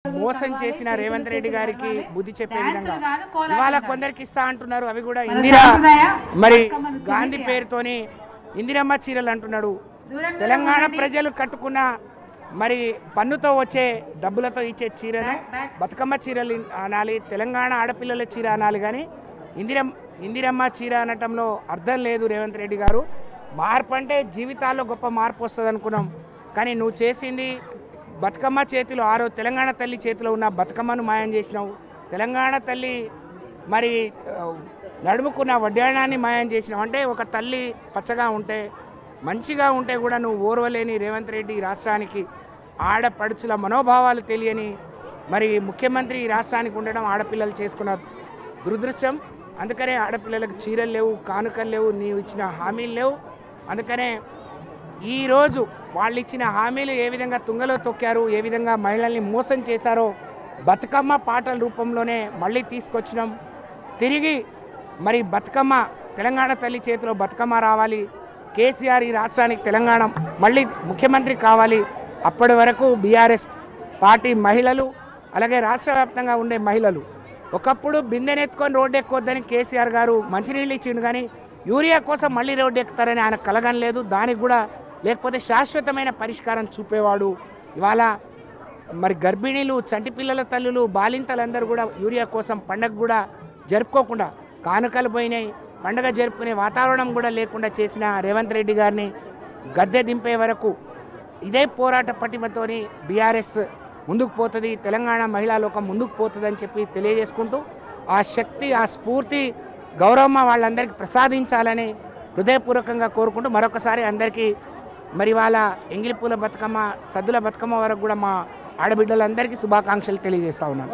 మోసం చేసిన రేవంత్ రెడ్డి గారికి బుద్ధి చెప్పే విధంగా ఇవాళ కొందరికి ఇస్తా అంటున్నారు. అవి కూడా ఇందిరా మరి గాంధీ పేరుతోని ఇందిరమ్మ చీరలు అంటున్నాడు. తెలంగాణ ప్రజలు కట్టుకున్న మరి పన్నుతో వచ్చే డబ్బులతో ఇచ్చే చీరను బతుకమ్మ చీరలు అనాలి, తెలంగాణ ఆడపిల్లల చీర అనాలి. కానీ ఇందిరమ్మ చీర అనటంలో అర్థం లేదు. రేవంత్ రెడ్డి గారు మార్పు అంటే జీవితాల్లో గొప్ప మార్పు వస్తుంది అనుకున్నాం. కానీ నువ్వు చేసింది బతుకమ్మ చేతిలో తెలంగాణ తల్లి చేతిలో ఉన్న బతుకమ్మను మాయం చేసినావు. తెలంగాణ తల్లి మరి నడుముకున్న వడ్డాణాన్ని మాయం చేసినావు. అంటే ఒక తల్లి పచ్చగా ఉంటే మంచిగా ఉంటే కూడా నువ్వు ఓర్వలేని రేవంత్ రెడ్డి రాష్ట్రానికి ఆడపడుచుల మనోభావాలు తెలియని మరి ముఖ్యమంత్రి ఈ రాష్ట్రానికి ఉండడం ఆడపిల్లలు చేసుకున్న దురదృష్టం. అందుకనే ఆడపిల్లలకు చీరలు లేవు, కానుకలు లేవు, నీవు ఇచ్చిన హామీలు లేవు. అందుకనే ఈరోజు వాళ్ళు ఇచ్చిన హామీలు ఏ విధంగా తుంగలో తొక్కారు, ఏ విధంగా మహిళల్ని మోసం చేశారో బతుకమ్మ పాటల రూపంలోనే మళ్ళీ తీసుకొచ్చినాం. తిరిగి మరి బతుకమ్మ తెలంగాణ తల్లి చేతిలో బతుకమ్మ రావాలి. కేసీఆర్ ఈ రాష్ట్రానికి తెలంగాణ మళ్ళీ ముఖ్యమంత్రి కావాలి. అప్పటి వరకు బీఆర్ఎస్ పార్టీ మహిళలు అలాగే రాష్ట్ర వ్యాప్తంగా ఉండే మహిళలు ఒకప్పుడు బిందెనెత్తుకొని రోడ్డు ఎక్కొద్దని కేసీఆర్ గారు మంచినీళ్ళు ఇచ్చిండు. కానీ యూరియా కోసం మళ్ళీ రోడ్డు ఎక్కుతారని ఆయన కలగనలేదు. దానికి కూడా లేకపోతే శాశ్వతమైన పరిష్కారం చూపేవాడు. ఇవాళ మరి గర్భిణీలు, చంటి పిల్లల తల్లులు, బాలింతలందరూ కూడా యూరియా కోసం పండగ కూడా జరుపుకోకుండా కానుకలు పోయినాయి. పండగ జరుపుకునే వాతావరణం కూడా లేకుండా చేసిన రేవంత్ రెడ్డి గారిని గద్దె దింపే వరకు ఇదే పోరాట పటిమతోని బీఆర్ఎస్ ముందుకు పోతుంది, తెలంగాణ మహిళా లోకం ముందుకు పోతుందని చెప్పి తెలియజేసుకుంటూ ఆ శక్తి, ఆ స్ఫూర్తి గౌరవమ్మ వాళ్ళందరికీ ప్రసాదించాలని హృదయపూర్వకంగా కోరుకుంటూ మరొకసారి అందరికీ మరి వాళ్ళ ఎంగిలిపూల బతుకమ్మ, సద్దుల బతుకమ్మ వరకు కూడా మా ఆడబిడ్డలందరికీ శుభాకాంక్షలు తెలియజేస్తా ఉన్నాను.